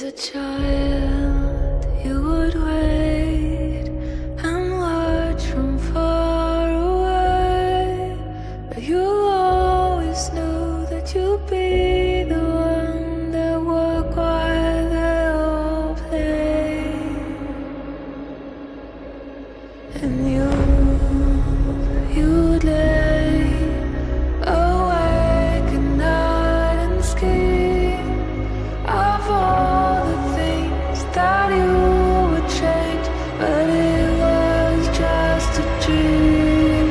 As a child, you would wait and watch from far away, but you always knew that you'd be the one that would while they all play. And you'd lay awake at night and scheme of all the things that you would change, but it was just a dream.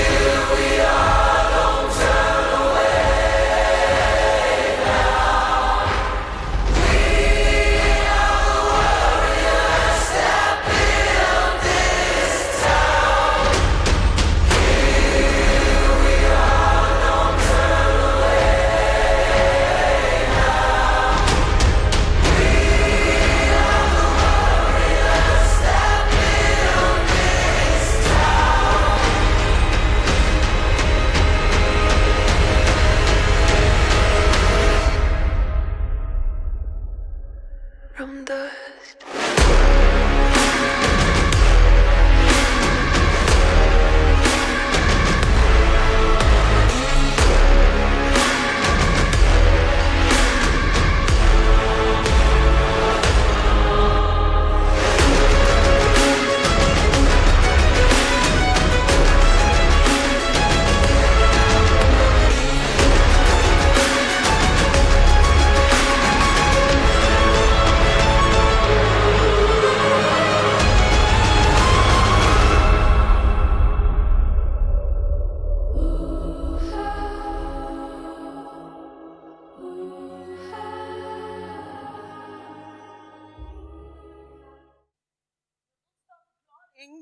Here we are, don't turn away now. We are the warriors that build this town. Here we are, don't turn away now. We are the warriors that build this town. From dust.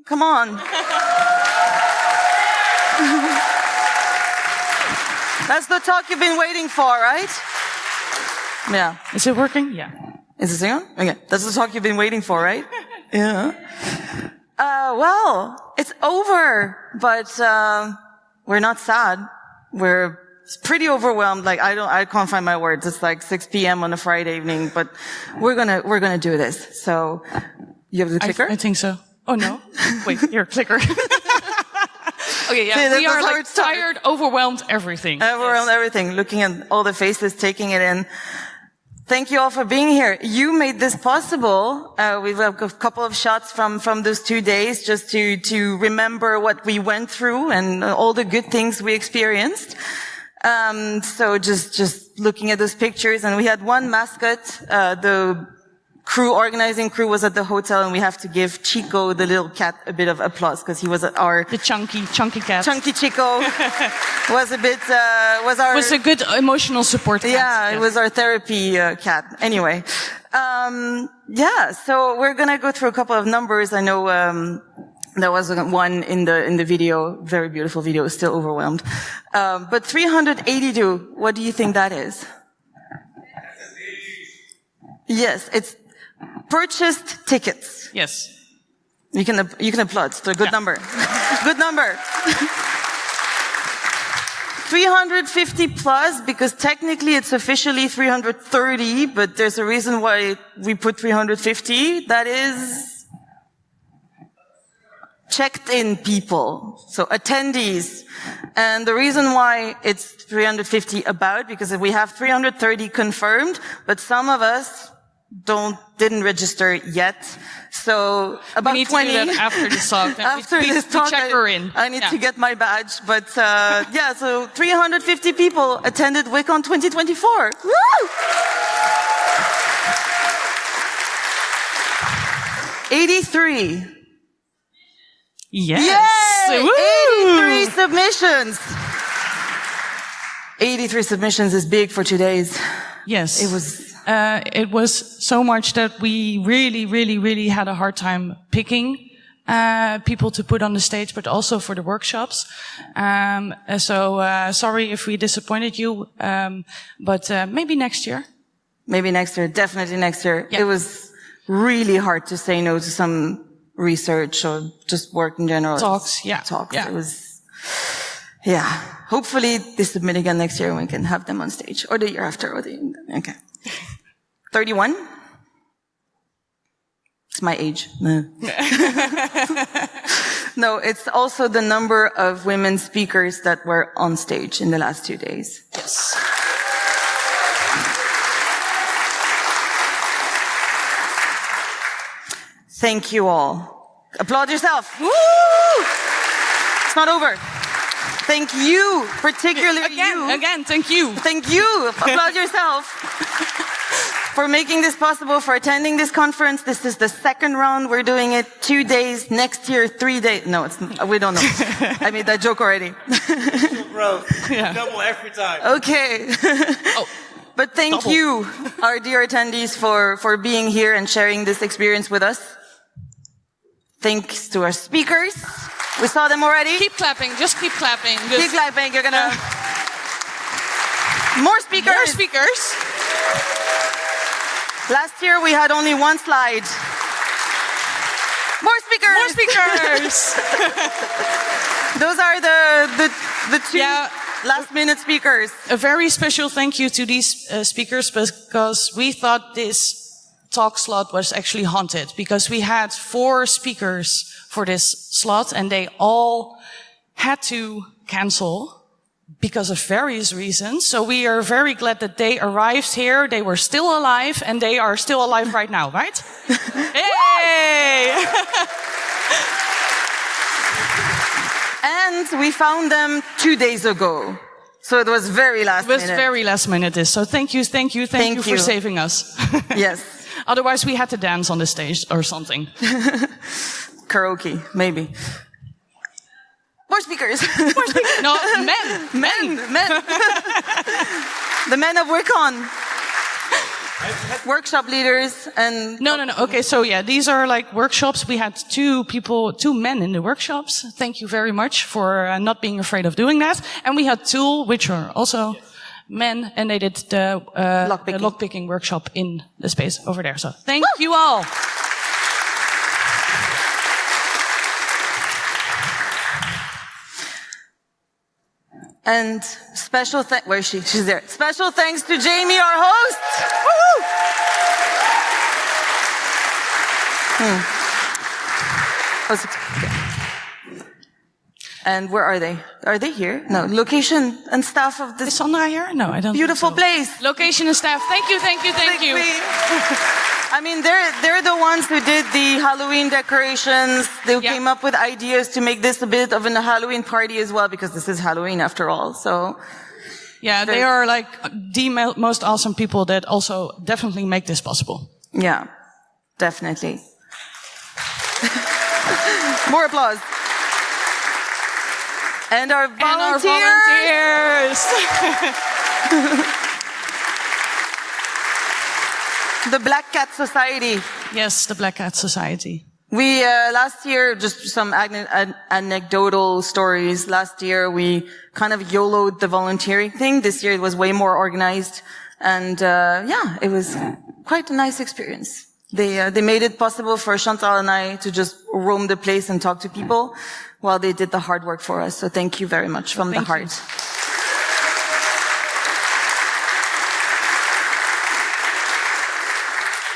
Come on. That's the talk you've been waiting for, right? Yeah. Is it working? Yeah. Is it on? Okay. That's the talk you've been waiting for, right? Yeah. Well, it's over, but, we're not sad. We're pretty overwhelmed. Like, I can't find my words. It's like 6 p.m. on a Friday evening, but we're gonna do this. So, you have the clicker? I think so. Oh no. Wait, your clicker. Okay, yeah. See, We are that's how like it started. tired, overwhelmed, everything. Overwhelmed, everything. Looking at all the faces, taking it in. Thank you all for being here. You made this possible. We've got a couple of shots from those 2 days just to remember what we went through and all the good things we experienced. So just looking at those pictures, and we had one mascot, the organizing crew was at the hotel, and we have to give Chico, the little cat, a bit of applause because he was our The chunky cat. chunky Chico was a good emotional support cat. Yeah, it was our therapy cat. Anyway, so we're gonna go through a couple of numbers. I know there was one in the video, very beautiful video, still overwhelmed. But 382, what do you think that is? Yes, it's purchased tickets. Yes. You can applaud. It's a good number. Good number. 350 plus, because technically it's officially 330, but there's a reason why we put 350. That is checked in people. So attendees. And the reason why it's 350 because we have 330 confirmed, but some of us didn't register yet. So about we need 20. to do that after this talk. After this talk, check her in. I need to get my badge. But, so 350 people attended WICON 2024. Woo! 83. Yes. Yay! Woo! 83 submissions. 83 submissions is big for 2 days. Yes. It was so much that we really, really, really had a hard time picking people to put on the stage, but also for the workshops. Sorry if we disappointed you, but maybe next year. Maybe next year, definitely next year. Yeah. It was really hard to say no to some research or just work in general. Talks, yeah. Talks. Yeah. It was Yeah. Hopefully they submit again next year and we can have them on stage. Or the year after. Okay. 31? It's my age. No. No, it's also the number of women speakers that were on stage in the last 2 days. Yes. Thank you all. Applaud yourself. Woo! It's not over. Thank you, particularly you. Again, thank you. Thank you. Applaud yourself for making this possible, for attending this conference. This is the second round. We're doing it 2 days. Next year, 3 days. No, we don't know. I made that joke already. Growth. Yeah. Double every time. Okay. Oh. But thank you, our dear attendees, for being here and sharing this experience with us. Thanks to our speakers. We saw them already. Keep clapping. Just keep clapping. Keep clapping. You're gonna... More speakers. More speakers. Last year we had only one slide. More speakers. More speakers. Those are the two last-minute speakers. A very special thank you to these speakers, because we thought this talk slot was actually haunted, because we had 4 speakers for this slot and they all had to cancel because of various reasons. So we are very glad that they arrived here. They were still alive and they are still alive right now, right? Hey! And we found them 2 days ago. So it was very last minute. It was very last minute. So thank you for saving us. Yes. Otherwise we had to dance on the stage or something. Karaoke, maybe. More speakers. More speakers. No, men. The men of Wicon. Workshop leaders and... No. Okay, so yeah, these are like workshops. We had 2 men in the workshops. Thank you very much for not being afraid of doing that. And we had 2, which are also men, and they did the lockpicking workshop in the space over there. So thank you all. And special where is she? She's there. Special thanks to Jamie, our host. Woohoo! And where are they? Are they here? No. Location and staff of this. Is Sandra here? No, I don't. Beautiful think so. Place. Location and staff. Thank you. I mean, they're the ones who did the Halloween decorations. They came up with ideas to make this a bit of a Halloween party as well, because this is Halloween after all. So, yeah, they are like the most awesome people that also definitely make this possible. Yeah, definitely. More applause. And our volunteers. The Black Cat Society. Yes, the Black Cat Society. We, last year, just some anecdotal stories. Last year, we kind of YOLO'd the volunteering thing. This year, it was way more organized. And, it was quite a nice experience. They made it possible for Chantal and I to just roam the place and talk to people while they did the hard work for us. So thank you very much from the heart.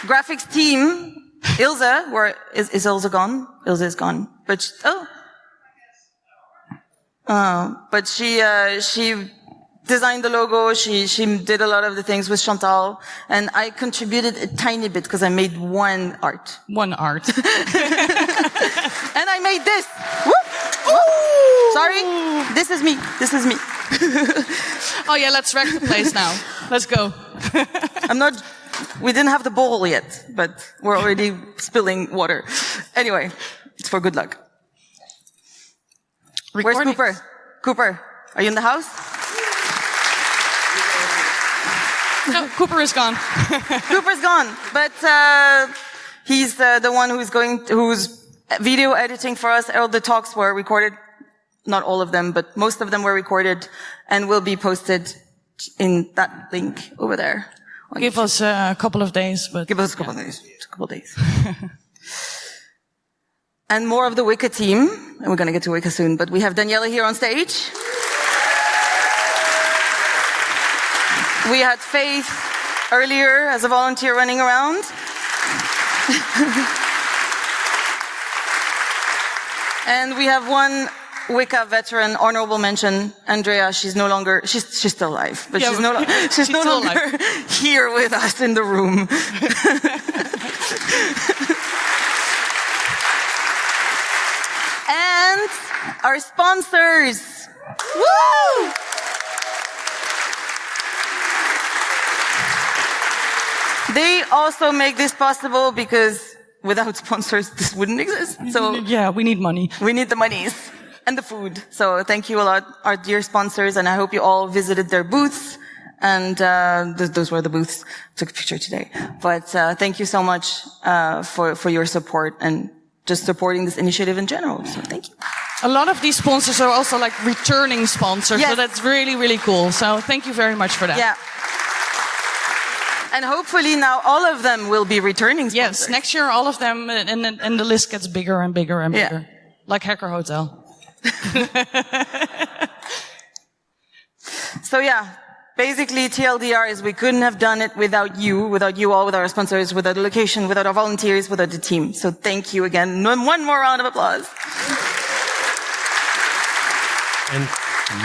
Graphics team, Ilse, is Ilse gone? Ilse is gone. But she designed the logo. She did a lot of the things with Chantal, and I contributed a tiny bit because I made one art. And I made this. Whoop! Sorry, this is me. Oh yeah, let's wreck the place now. Let's go. We didn't have the bowl yet, but we're already spilling water. Anyway, it's for good luck. Where's Cooper? Cooper, are you in the house? No, Cooper is gone. Cooper's gone, but he's the one who's video editing for us. All the talks were recorded. Not all of them, but most of them were recorded and will be posted in that link over there. Give us a couple of days, but... Give us a couple of days. And more of the Wicca team. and we're going to get to Wicca soon, but we have Daniela here on stage. We had Faith earlier as a volunteer running around. And we have one Wicca veteran, honorable mention, Andrea. She's still alive, but she's no longer here with us in the room. And our sponsors. Woo! They also make this possible because without sponsors, this wouldn't exist. So yeah, we need money. We need the monies and the food. So thank you a lot, our dear sponsors, and I hope you all visited their booths. And those were the booths. Took a picture today. But thank you so much for your support and just supporting this initiative in general. So thank you. A lot of these sponsors are also like returning sponsors. Yes. So that's really, really cool. So thank you very much for that. Yeah. And hopefully now all of them will be returning sponsors. Yes, next year all of them, and the list gets bigger and bigger and bigger. Yeah. Like Hacker Hotel. So yeah, basically TLDR is we couldn't have done it without you all, without our sponsors, without the location, without our volunteers, without the team. So thank you again. One more round of applause. And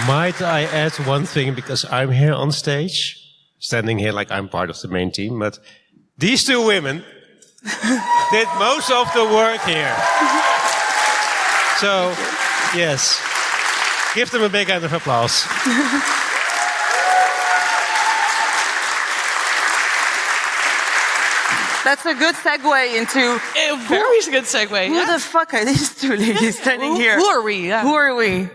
might I add one thing, because I'm here on stage, standing here like I'm part of the main team, but these two women did most of the work here. So, yes, give them a big round of applause. That's a good segue into... A very good segue. Who the fuck are these two ladies standing here? Who are we? Yeah. Who are we?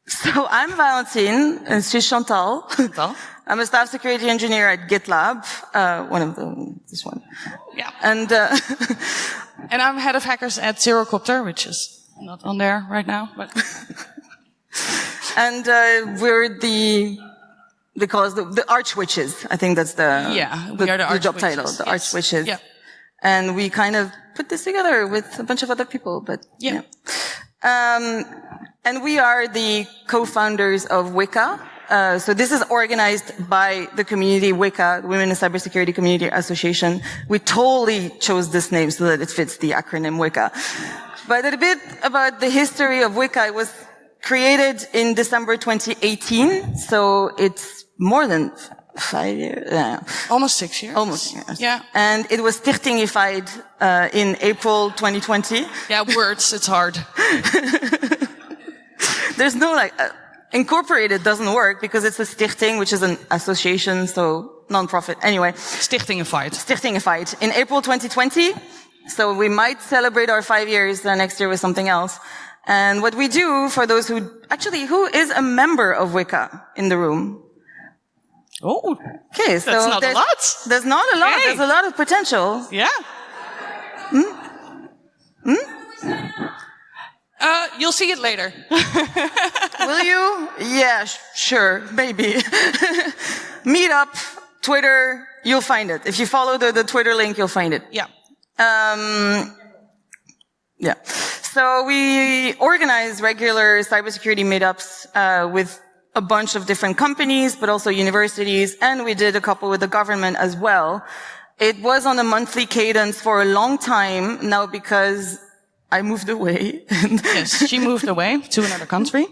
So I'm Valentine, and she's Chantal. Chantal. I'm a staff security engineer at GitLab, one of them, this one. Yeah. And and I'm head of hackers at Zerocopter, which is not on there right now, but... And we're they call us the Arch Witches. I think that's the we are the job Arch title, Witches. the Arch Witches. Yeah. And we kind of put this together with a bunch of other people, but Yeah. And we are the co-founders of Wicca. So this is organized by the community Wicca, Women in Cybersecurity Community Association. We totally chose this name so that it fits the acronym Wicca. But a bit about the history of Wicca. It was created in December 2018, so it's more than 5 years. Almost 6 years. Almost, yes. Yeah. And it was stichtingified in April 2020. Yeah, words, it's hard. There's no incorporated doesn't work because it's a stichting, which is an association, so non-profit. Anyway. Stichtingified in April 2020. So we might celebrate our 5 years next year with something else. And what we do for those who is a member of Wicca in the room? Oh. Okay, so that's not a lot. There's not a lot. Hey. There's a lot of potential. Yeah. You'll see it later. Will you? Yeah, sure, maybe. Meetup, Twitter, you'll find it. If you follow the Twitter link, you'll find it. Yeah. Yeah. So we organize regular cybersecurity meetups with a bunch of different companies, but also universities, and we did a couple with the government as well. It was on a monthly cadence for a long time now because I moved away. Yes, she moved away to another country.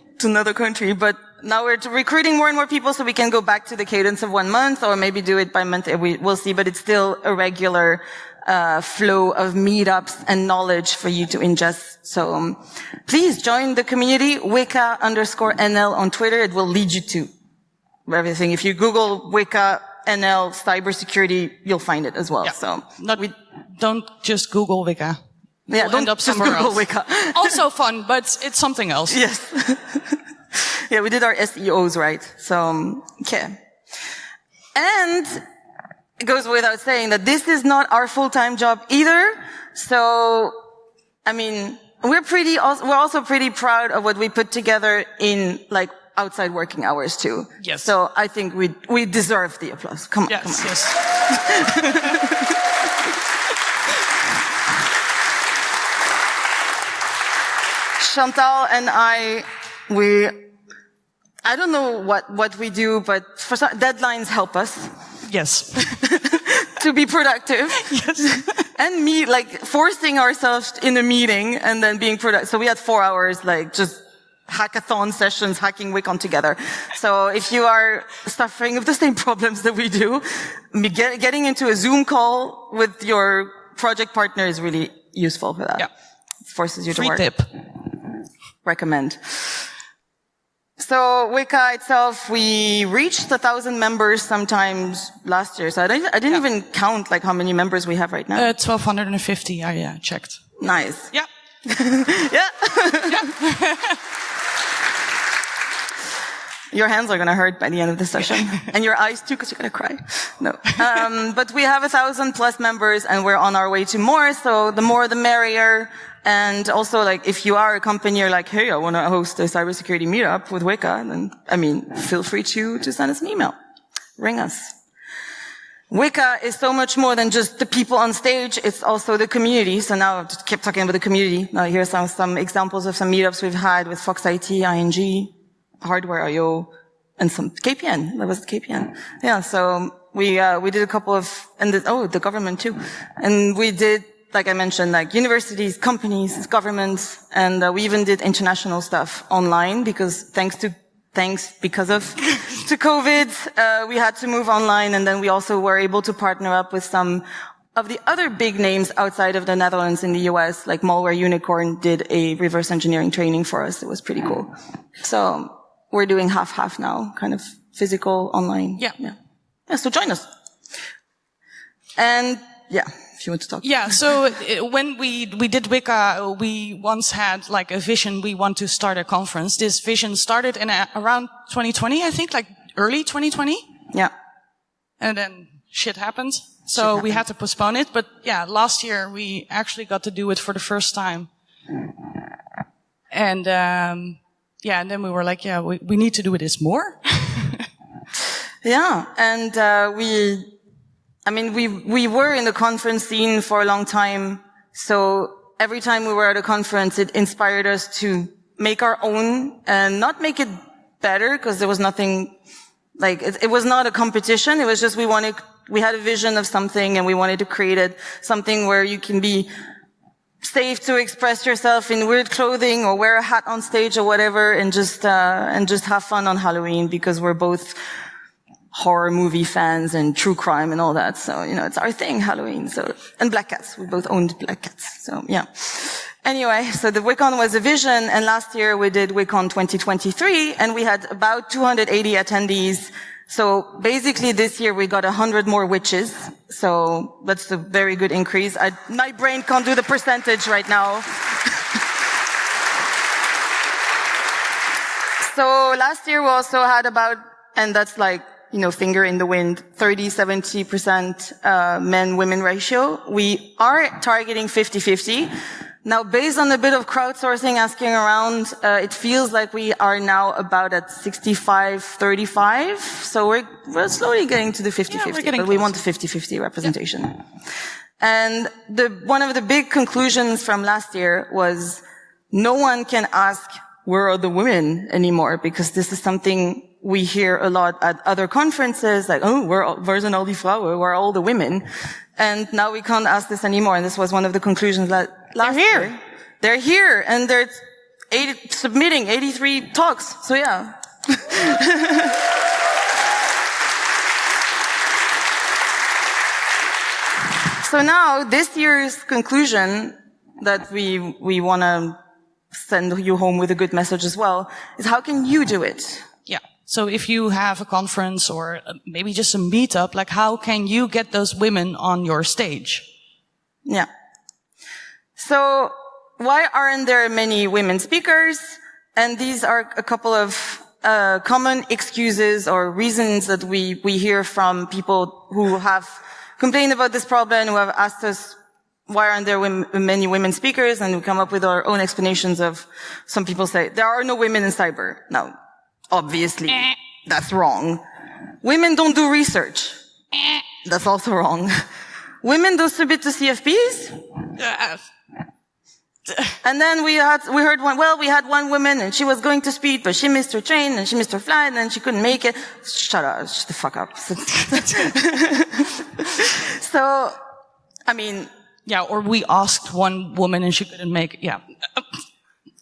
But now we're recruiting more and more people so we can go back to the cadence of 1 month or maybe do it by month. We'll see, but it's still a regular flow of meetups and knowledge for you to ingest. So please join the community, Wicca_NL on Twitter. It will lead you to everything. If you Google Wicca NL cybersecurity, you'll find it as well. Yeah. So don't just Google Wicca. Yeah, We'll don't end up just somewhere Google else. Wicca. Also fun, but it's something else. Yes. Yeah, we did our SEOs right. So, okay. And it goes without saying that this is not our full-time job either. So, I mean, we're also pretty proud of what we put together in outside working hours too. Yes. So I think we deserve the applause. Come on. Yes. Chantal and I don't know what we do, but for some, deadlines help us Yes. to be productive. Yes. And forcing ourselves in a meeting and then being productive. So we had 4 hours, just hackathon sessions, hacking Wikon together. So if you are suffering with the same problems that we do, getting into a Zoom call with your project partner is really useful for that. Yeah. It forces you to Free work. tip. Recommend. So Wicca itself, we reached 1,000 members sometimes last year. So I didn't even count how many members we have right now. 1,250, I checked. Nice. Yeah. Yeah. Your hands are going to hurt by the end of the session. And your eyes too, because you're going to cry. No. But we have 1,000 plus members and we're on our way to more. So the more, the merrier. And also, if you are a company, you're like, hey, I want to host a cybersecurity meetup with Wicca, then, feel free to send us an email. Ring us. Wicca is so much more than just the people on stage. It's also the community. So now I'll just keep talking about the community. Now here's some examples of some meetups we've had with Fox IT, ING, Hardware.io, and some KPN. That was KPN. Yeah. So we did a couple of, the government too. And we did, like I mentioned, universities, companies, governments, and we even did international stuff online because because of to COVID, we had to move online, and then we also were able to partner up with some of the other big names outside of the Netherlands in the US, like Malware Unicorn did a reverse engineering training for us. It was pretty cool. So we're doing half now, kind of physical, online. Yeah. So join us. And if you want to talk. Yeah, so when we did Wicca, we once had a vision, we want to start a conference. This vision started in around 2020, I think, early 2020. Yeah. And then shit happened. So we had to postpone it. But last year we actually got to do it for the first time. And, and then we were like, we need to do this more. Yeah. And, we were in the conference scene for a long time. So every time we were at a conference, it inspired us to make our own and not make it better because there was nothing it was not a competition. It was just we had a vision of something and we wanted to create something where you can be safe to express yourself in weird clothing or wear a hat on stage or whatever and just have fun on Halloween because we're both horror movie fans and true crime and all that. So, it's our thing, Halloween. So, and black cats. We both owned black cats. So, yeah. Anyway, so the WICON was a vision, and last year we did WICON 2023, and we had about 280 attendees. So basically this year we got 100 more witches. So that's a very good increase. My brain can't do the percentage right now. So last year we also had about, and that's finger in the wind, 30-70% men-women ratio. We are targeting 50-50. Now, based on a bit of crowdsourcing, asking around, it feels like we are now about at 65-35. So we're slowly getting to the 50-50, but we want the 50-50 representation. Yeah. And one of the big conclusions from last year was no one can ask, where are the women anymore? Because this is something we hear a lot at other conferences, where's an all die Vrouwen? Where are all the women? And now we can't ask this anymore. And this was one of the conclusions that last year. They're here. And they're submitting 83 talks. So yeah. So now this year's conclusion that we want to send you home with a good message as well is how can you do it? Yeah. So if you have a conference or maybe just a meetup, how can you get those women on your stage? Yeah. So why aren't there many women speakers? And these are a couple of common excuses or reasons that we hear from people who have complained about this problem, who have asked us, why aren't there many women speakers? And we come up with our own explanations of, some people say, there are no women in cyber. Now, obviously, that's wrong. Women don't do research. That's also wrong. Women don't submit to CFPs. And then we heard we had one woman and she was going to speak, but she missed her train and she missed her flight and she couldn't make it. Shut the fuck up. So, I mean. Yeah, or we asked one woman and she couldn't make it. Yeah.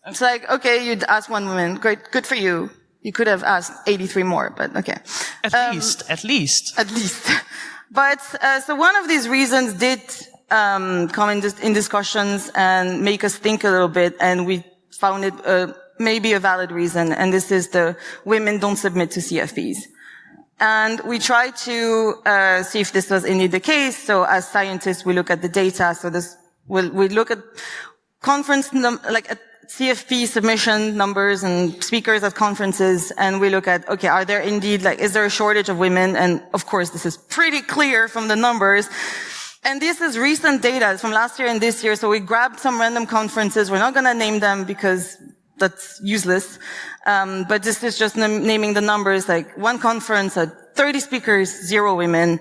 It's like, okay, you'd ask one woman. Great, good for you. You could have asked 83 more, but okay. At least. But, so one of these reasons did come in discussions and make us think a little bit, and we found it maybe a valid reason, and this is the women don't submit to CFPs. And we tried to see if this was indeed the case. So as scientists, we look at the data. So we look at at CFP submission numbers and speakers at conferences, and we look at, okay, are there indeed, is there a shortage of women? And of course, this is pretty clear from the numbers. And this is recent data from last year and this year. So we grabbed some random conferences. We're not going to name them because that's useless. But this is just naming the numbers. Like one conference had 30 speakers, 0 women.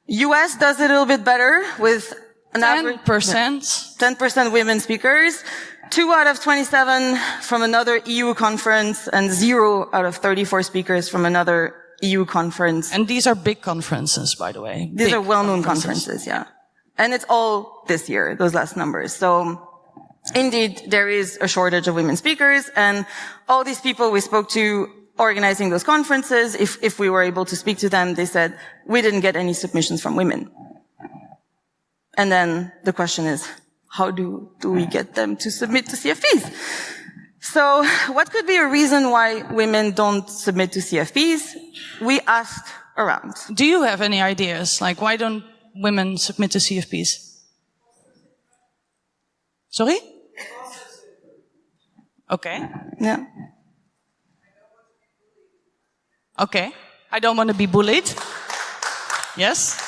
US does it a little bit better with an 10%. 10% women speakers. 2 out of 27 from another EU conference and 0 out of 34 speakers from another EU conference. And these are big conferences, by the way. These are well-known conferences, yeah. And it's all this year, those last numbers. So indeed, there is a shortage of women speakers, and all these people we spoke to organizing those conferences, if we were able to speak to them, they said, we didn't get any submissions from women. And then the question is, how do we get them to submit to CFPs? So what could be a reason why women don't submit to CFPs? We asked around. Do you have any ideas? Like, why don't women submit to CFPs? Sorry? Okay. Yeah. Okay. I don't want to be bullied. Yes?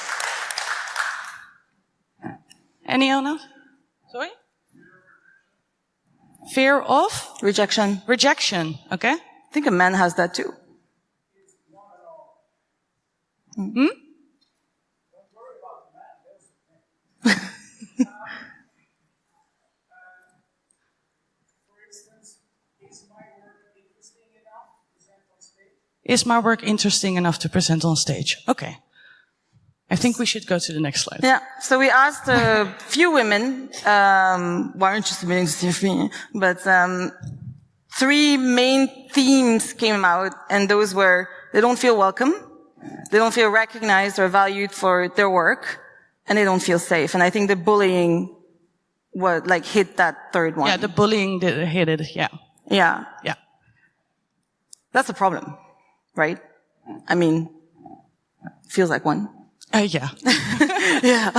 Anyone else? Sorry? Fear of? Rejection. Rejection. Okay. I think a man has that too. Hmm? Is my work interesting enough to present on stage? Okay. I think we should go to the next slide. Yeah. So we asked a few women, why aren't you submitting to CFP? But 3 main themes came out, and those were, they don't feel welcome, they don't feel recognized or valued for their work, and they don't feel safe. And I think the bullying hit that third one. Yeah, the bullying hit it, yeah. Yeah. Yeah. That's a problem, right? I mean, feels like one. Yeah. Yeah.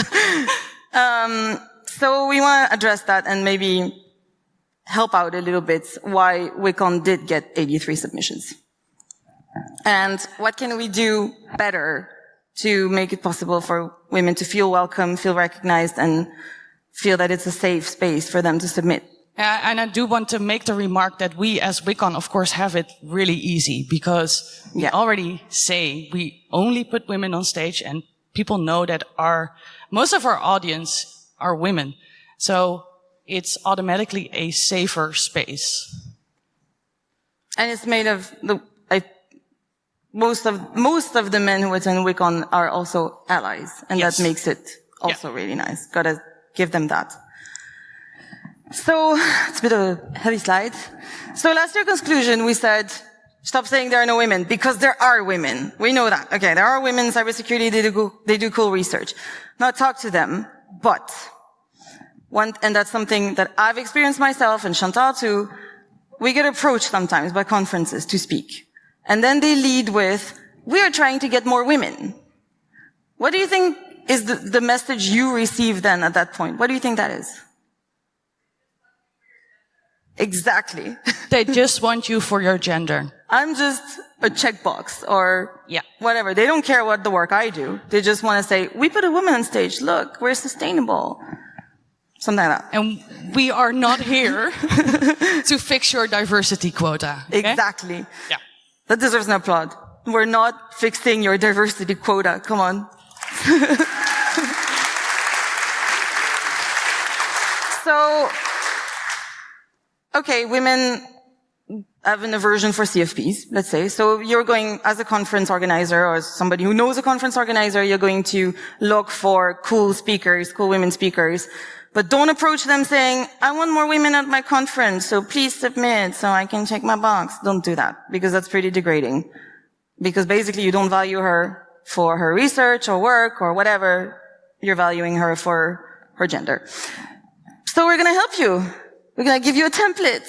So we want to address that and maybe help out a little bit why Wicon did get 83 submissions. And what can we do better to make it possible for women to feel welcome, feel recognized, and feel that it's a safe space for them to submit? And I do want to make the remark that we as Wicon, of course, have it really easy because we already say we only put women on stage, and people know that most of our audience are women. So it's automatically a safer space. And it's made of most of the men who attend Wicon are also allies, and that makes it also really nice. Gotta give them that. So it's a bit of a heavy slide. So last year's conclusion, we said, stop saying there are no women, because there are women. We know that. Okay, there are women in cybersecurity. They do cool research. Now talk to them, but and that's something that I've experienced myself and Chantal too. We get approached sometimes by conferences to speak, and then they lead with, "We are trying to get more women." What do you think is the message you receive then at that point? What do you think that is? Exactly. They just want you for your gender. I'm just a checkbox or whatever. They don't care what the work I do. They just want to say, we put a woman on stage. Look, we're sustainable. Something like that. And we are not here to fix your diversity quota. Okay? Exactly. Yeah. That deserves an applaud. We're not fixing your diversity quota. Come on. So okay, women have an aversion for CFPs, let's say. So you're going, as a conference organizer or as somebody who knows a conference organizer, you're going to look for cool speakers, cool women speakers. But don't approach them saying, I want more women at my conference, so please submit so I can check my box. Don't do that, because that's pretty degrading. Because basically you don't value her for her research or work or whatever. You're valuing her for her gender. So we're gonna help you. We're gonna give you a template.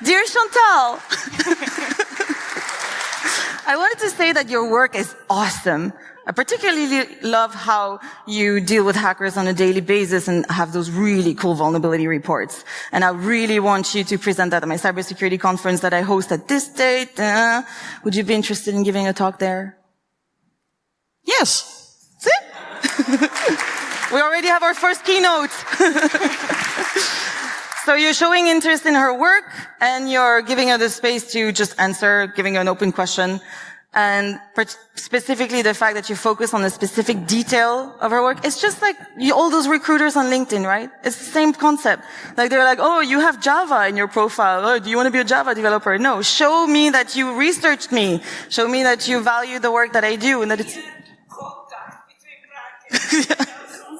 Dear Chantal, I wanted to say that your work is awesome. I particularly love how you deal with hackers on a daily basis and have those really cool vulnerability reports. And I really want you to present that at my cybersecurity conference that I host at this date. Would you be interested in giving a talk there? Yes. See? We already have our first keynote. So you're showing interest in her work and you're giving her the space to just answer, giving her an open question. And specifically the fact that you focus on a specific detail of her work. It's just like all those recruiters on LinkedIn, right? It's the same concept. Like they're like, oh, you have Java in your profile. Oh, do you want to be a Java developer? No, show me that you researched me. Show me that you value the work that I do and that it's...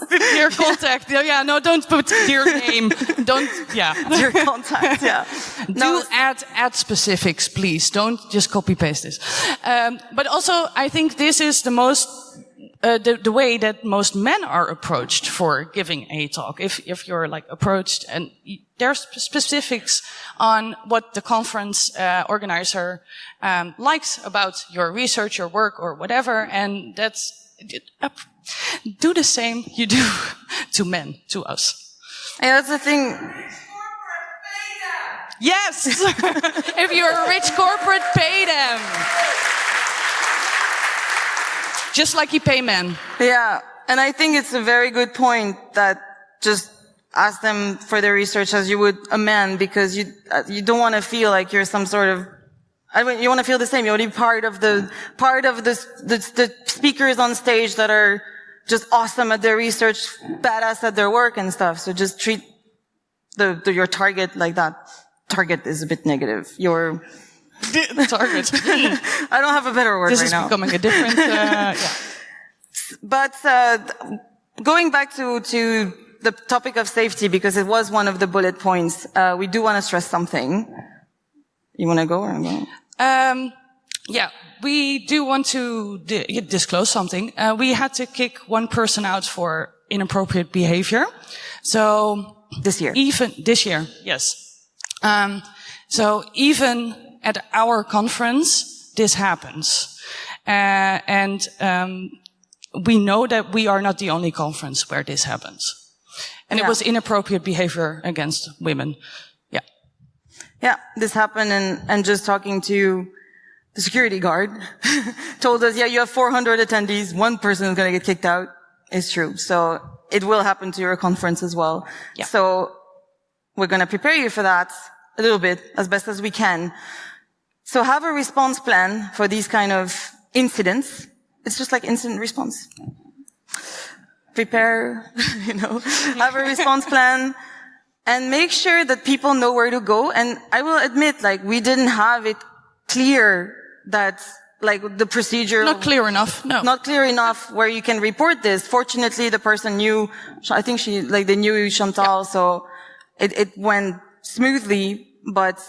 Dear contact. Yeah, no, don't put dear name. Don't, yeah. Dear contact, yeah. Do add specifics, please. Don't just copy paste this. But also, I think this is the most, the way that most men are approached for giving a talk. If you're like approached and there's specifics on what the conference, organizer, likes about your research, your work or whatever. And that's, do the same you do to men, to us. Yeah, that's the thing. Yes! If you're a rich corporate, pay them. Just like you pay men. Yeah, and I think it's a very good point that just ask them for their research as you would a man, because you don't want to feel like you're some sort of, you want to feel the same. You want to be part of the speakers on stage that are just awesome at their research, badass at their work and stuff. So just treat your target like that. Target is a bit negative. Your target. I don't have a better word right now. This is becoming a different, yeah. But, going back to the topic of safety, because it was one of the bullet points, we do want to stress something. You want to go or I'm going? Yeah, we do want to disclose something. We had to kick one person out for inappropriate behavior. So this year, yes. So even at our conference, this happens, and we know that we are not the only conference where this happens, and it was inappropriate behavior against women. Yeah, yeah, this happened, and just talking to the security guard told us, yeah, you have 400 attendees. One person is going to get kicked out. It's true. So it will happen to your conference as well. Yeah. So we're going to prepare you for that a little bit as best as we can. So have a response plan for these kind of incidents. It's just like incident response. Prepare, have a response plan and make sure that people know where to go. And I will admit, like, we didn't have it clear that, like, the procedure... Not clear enough, no. Not clear enough where you can report this. Fortunately, the person knew, I think they knew Chantal, so it went smoothly, but,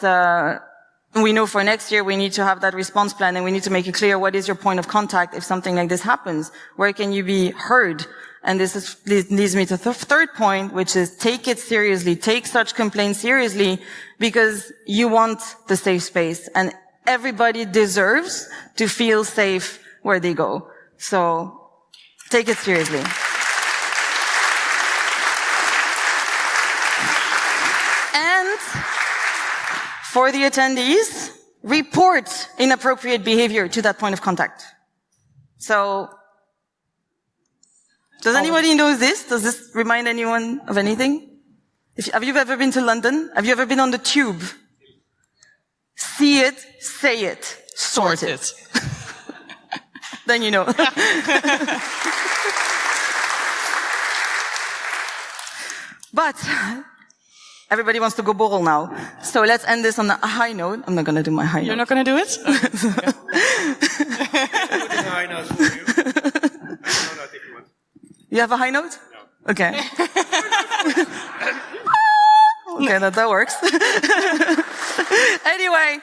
we know for next year we need to have that response plan and we need to make it clear what is your point of contact if something like this happens. Where can you be heard? And this leads me to the third point, which is take it seriously. Take such complaints seriously because you want the safe space and everybody deserves to feel safe where they go. So take it seriously. And for the attendees, report inappropriate behavior to that point of contact. So, does anybody know this? Does this remind anyone of anything? Have you ever been to London? Have you ever been on the tube? See it, say it, sort it. Then you know. But everybody wants to go borrel now. So let's end this on a high note. I'm not going to do my high note. You're not going to do it? High notes for you. You have a high note? No. Okay. Okay, that works. Anyway,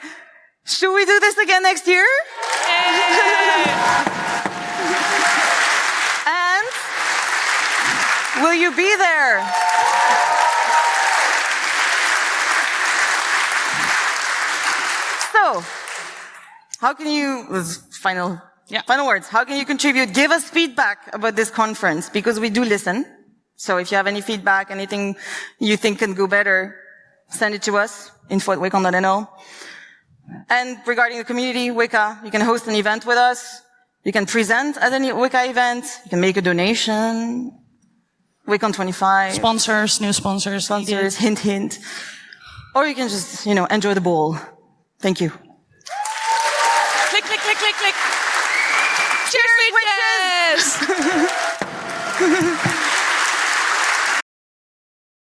should we do this again next year? And will you be there? So, how can you, final words, how can you contribute? Give us feedback about this conference, because we do listen. So if you have any feedback, anything you think can go better, send it to us, info@wicon.nl. And regarding the community, Wicca, you can host an event with us. You can present at any Wicca event. You can make a donation. Wicon 25. Sponsors, new sponsors. Sponsors, hint, hint. Or you can just, enjoy the ball. Thank you. Click, click, click, click, click. Cheers, witches!